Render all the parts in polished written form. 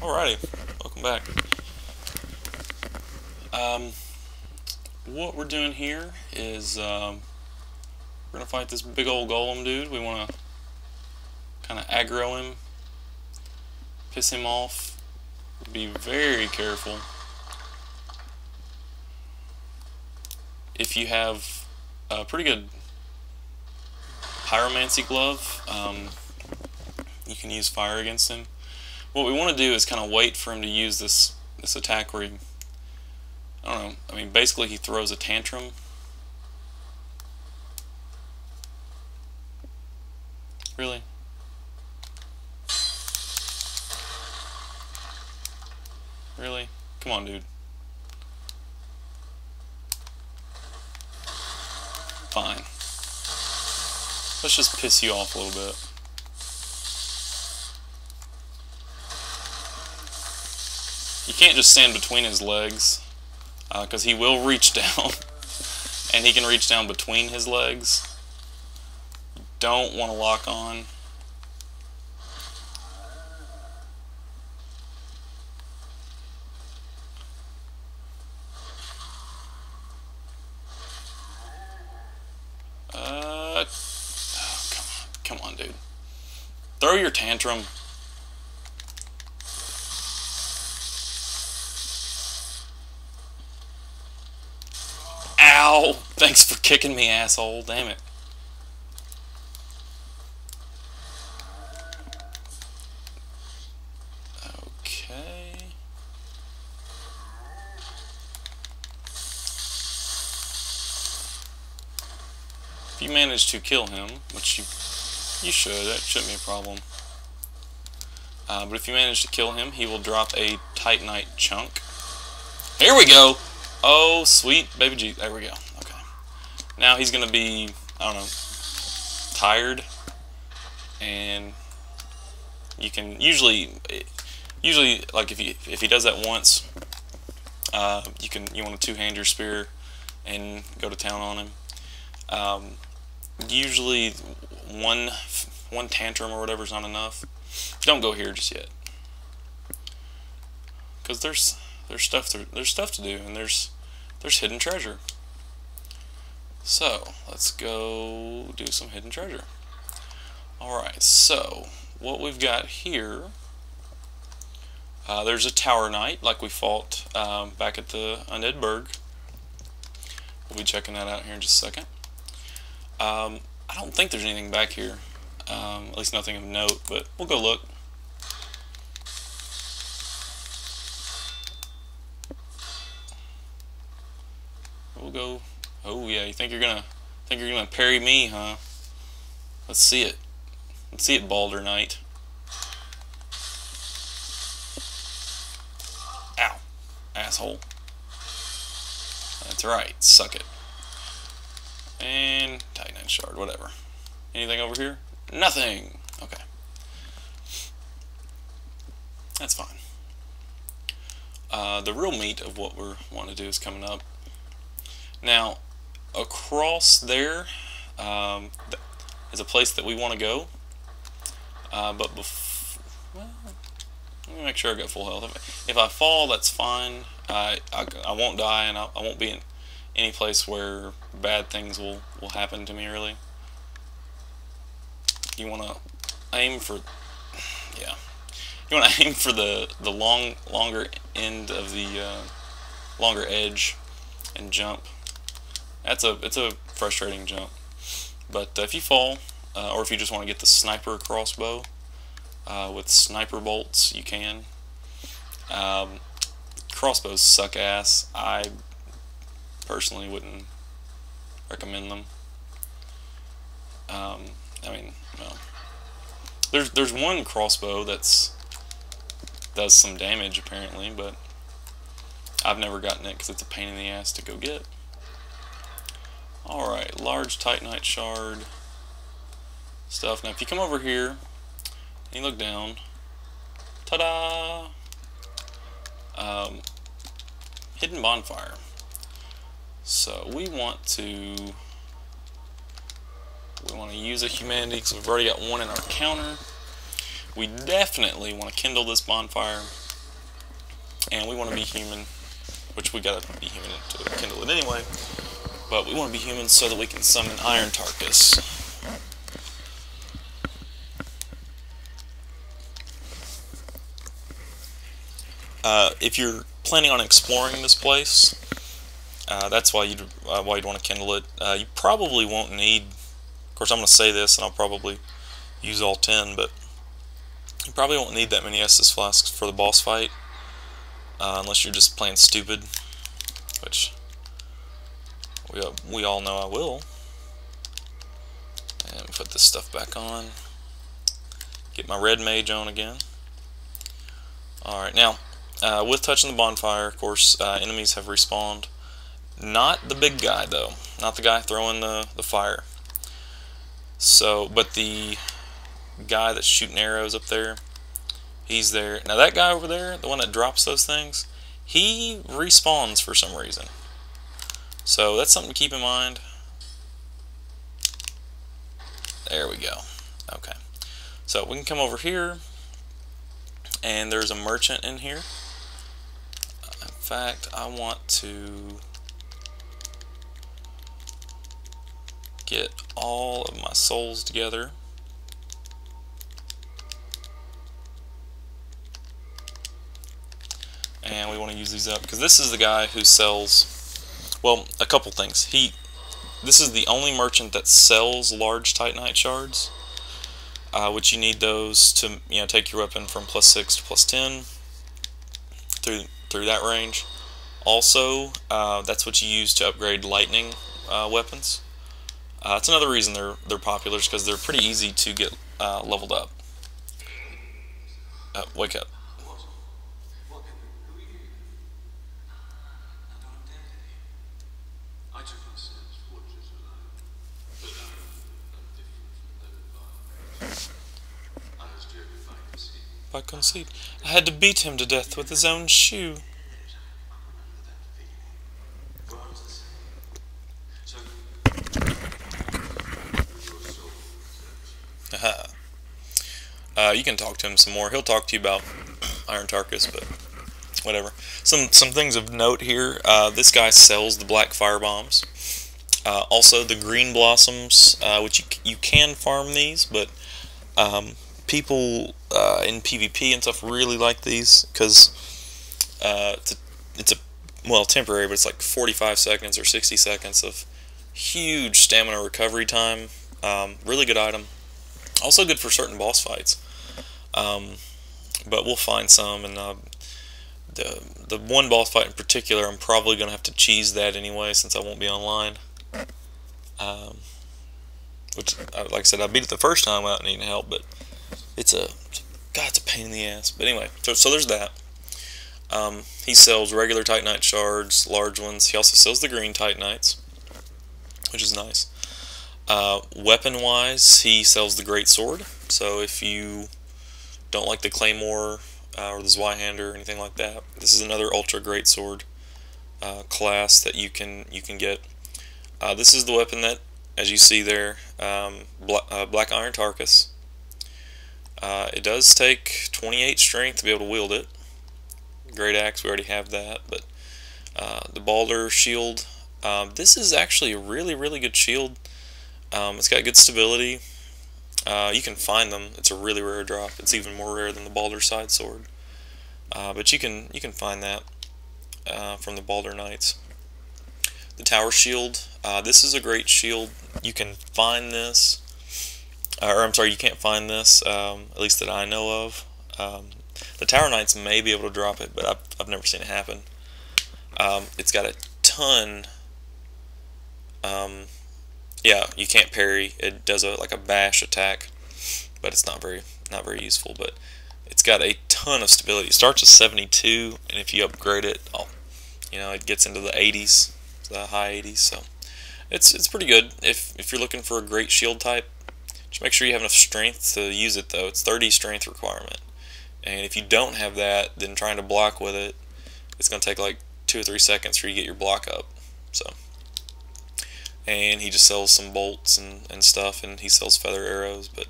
Alrighty, welcome back. What we're doing here is we're gonna fight this big old golem dude. We want to kind of aggro him, piss him off. Be very careful. If you have a pretty good pyromancy glove, you can use fire against him. What we want to do is kind of wait for him to use this attack where he, I don't know, I mean basically he throws a tantrum. Really? Really? Come on, dude. Fine. Let's just piss you off a little bit. You can't just stand between his legs, because he will reach down, and he can reach down between his legs. Don't want to lock on. Oh, come on, dude. Throw your tantrum. Ow! Thanks for kicking me, asshole. Damn it. Okay. If you manage to kill him, which you should, that shouldn't be a problem. But if you manage to kill him, he will drop a Titanite chunk. Here we go! Oh, sweet baby G. There we go. Okay. Now he's gonna be, I don't know, tired, and you can usually like if he does that once, you want to two-hand your spear and go to town on him. Usually one tantrum or whatever is not enough. Don't go here just yet, because there's stuff to do, and there's hidden treasure. So let's go do some hidden treasure. Alright, so what we've got here, there's a tower knight like we fought back at the Undead Burg. We'll be checking that out here in just a second. I don't think there's anything back here, at least nothing of note, but we'll go look. We'll go. Oh yeah, you think you're gonna parry me, huh? Let's see it. Let's see it, Balder Knight. Ow, asshole. That's right. Suck it. And Titanite shard, whatever. Anything over here? Nothing. Okay. That's fine. The real meat of what we're wanting to do is coming up. Now, across there is a place that we want to go, but well, let me make sure I got full health. If I fall, that's fine. I won't die, and I won't be in any place where bad things will happen to me, really. You want to aim for, yeah. You want to aim for the longer end of the longer edge and jump. It's a frustrating jump, but if you fall, or if you just want to get the sniper crossbow with sniper bolts, you can. Crossbows suck ass. I personally wouldn't recommend them. I mean, no. There's one crossbow does some damage apparently, but I've never gotten it because it's a pain in the ass to go get. Alright, large Titanite shard stuff. Now if you come over here and you look down, ta-da! Hidden bonfire. So we want to use a humanity because we've already got one in our counter. We definitely want to kindle this bonfire. And we want to be human, which we gotta be human to kindle it anyway, but we want to be human so that we can summon Iron Tarkus. If you're planning on exploring this place, that's why you'd want to kindle it. You probably won't need, of course I'm going to say this and I'll probably use all 10, but you probably won't need that many Estus Flasks for the boss fight, unless you're just playing stupid, which we all know I will. And put this stuff back on. Get my red mage on again. Alright, now, with touching the bonfire, of course, enemies have respawned. Not the big guy, though. Not the guy throwing the fire. So, but the guy that's shooting arrows up there, he's there. Now, that guy over there, the one that drops those things, he respawns for some reason. So, that's something to keep in mind. There we go. Okay. So, we can come over here, and there's a merchant in here. In fact, I want to get all of my souls together. And we want to use these up, because this is the guy who sells, well, a couple things. This is the only merchant that sells large Titanite shards, which you need those to, take your weapon from +6 to +10 through that range. Also, that's what you use to upgrade lightning weapons. It's another reason they're popular, is because they're pretty easy to get leveled up. Wake up. By conceit, I had to beat him to death with his own shoe. You can talk to him some more. He'll talk to you about Iron Tarkus, but whatever. Some things of note here. This guy sells the black fire bombs. Also the green blossoms, which you can farm these, but people in PvP and stuff really like these, because it's temporary, but it's like 45 seconds or 60 seconds of huge stamina recovery time. Really good item. Also good for certain boss fights. But we'll find some, and the one boss fight in particular, I'm probably going to have to cheese that anyway, since I won't be online. Which, like I said, I beat it the first time without needing help, but it's a pain in the ass. But anyway, so there's that. He sells regular Titanite shards, large ones. He also sells the green Titanites, which is nice. Weapon-wise, he sells the great sword. So if you don't like the Claymore or the Zweihander or anything like that, this is another ultra great sword class that you can get. This is the weapon that, as you see there, Black Iron Tarkus. It does take 28 strength to be able to wield it. Great Axe, we already have that, but the Balder shield. This is actually a really, really good shield. It's got good stability. You can find them. It's a really rare drop. It's even more rare than the Balder side sword. But you can find that from the Balder Knights. The Tower Shield. This is a great shield. You can find this, you can't find this, at least that I know of. The Tower Knights may be able to drop it, but I've never seen it happen. It's got a ton. Yeah, you can't parry. It does like a bash attack, but it's not very useful. But it's got a ton of stability. It starts at 72, and if you upgrade it, it gets into the 80s, the high 80s. So it's pretty good if you're looking for a great shield type. Just make sure you have enough strength to use it, though. It's 30 strength requirement, and if you don't have that, then trying to block with it, it's going to take like 2 or 3 seconds for you to get your block up. So. And he just sells some bolts and stuff, and he sells feather arrows, but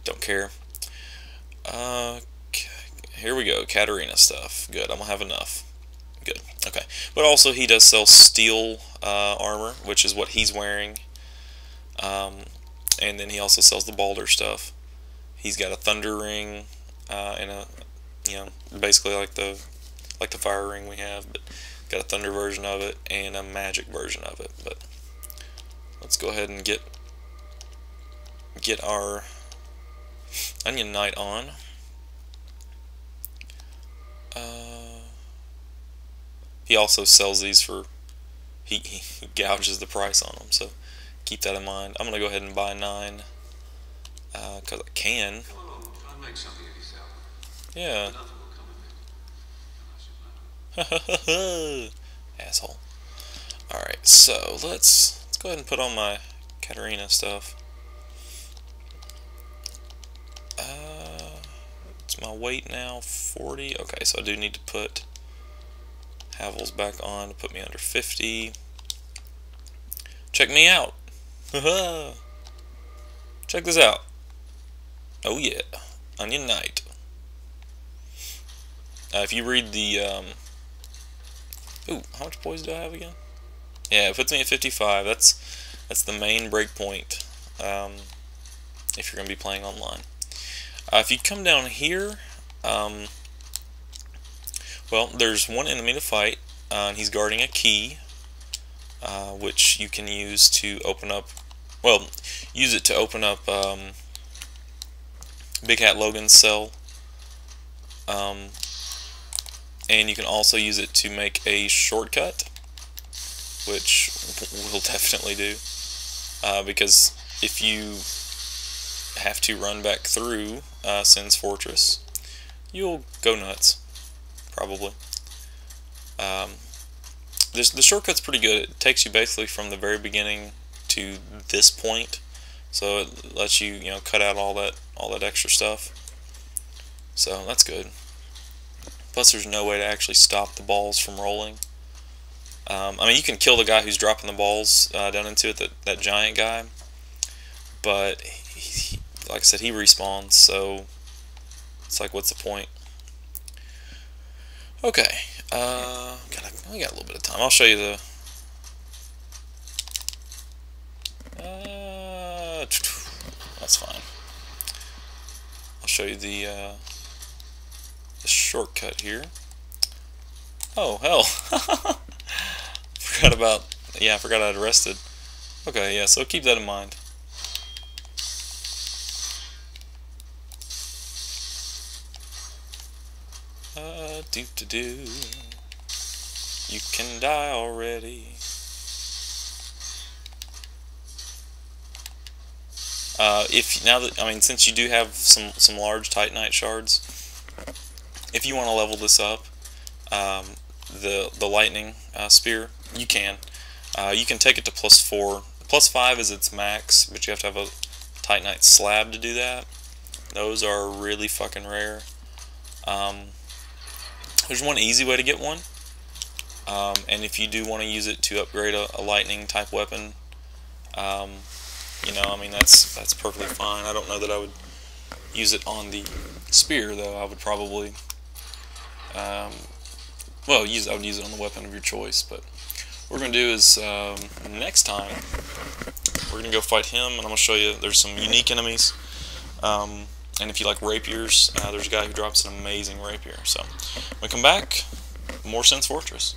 don't care. Okay. here we go, Katarina stuff. Good, I'm gonna have enough. Good, okay. But also he does sell steel armor, which is what he's wearing. And then he also sells the Baldur stuff. He's got a thunder ring, and a, basically like the fire ring we have, but got a thunder version of it and a magic version of it. But let's go ahead and get our Onion Knight on. He also sells these for, he gouges the price on them, so keep that in mind. I'm gonna go ahead and buy 9 because I can. Yeah. Asshole. Alright, so let's go ahead and put on my Katarina stuff. It's my weight now, 40. Okay, so I do need to put Havel's back on to put me under 50. Check me out. Check this out. Oh yeah, Onion Knight. If you read the ooh, how much poise do I have again? Yeah, it puts me at 55. That's the main breakpoint if you're gonna be playing online. If you come down here, well, there's one enemy to fight, and he's guarding a key, which you can use to open up. Well, use it to open up Big Hat Logan's cell. And you can also use it to make a shortcut, which we'll definitely do, because if you have to run back through Sin's Fortress, you'll go nuts, probably. The shortcut's pretty good. It takes you basically from the very beginning to this point, so it lets you, cut out all that extra stuff. So that's good. Plus, there's no way to actually stop the balls from rolling. I mean, you can kill the guy who's dropping the balls down into it, that giant guy. But, like I said, he respawns, so it's like, what's the point? Okay. We got a little bit of time. I'll show you the... that's fine. I'll show you the shortcut here. Oh, hell. I forgot I'd rested. Okay, yeah, so keep that in mind. You can die already. Since you do have some large Titanite shards, if you want to level this up, the lightning spear, you can. You can take it to +4. +5 is its max, but you have to have a Titanite slab to do that. Those are really fucking rare. There's one easy way to get one, and if you do want to use it to upgrade a lightning type weapon, that's perfectly fine. I don't know that I would use it on the spear, though. I would probably I would use it on the weapon of your choice. But what we're gonna do is next time we're gonna go fight him, and I'm gonna show you there's some unique enemies. And if you like rapiers, there's a guy who drops an amazing rapier. So when we come back, more Sin's Fortress.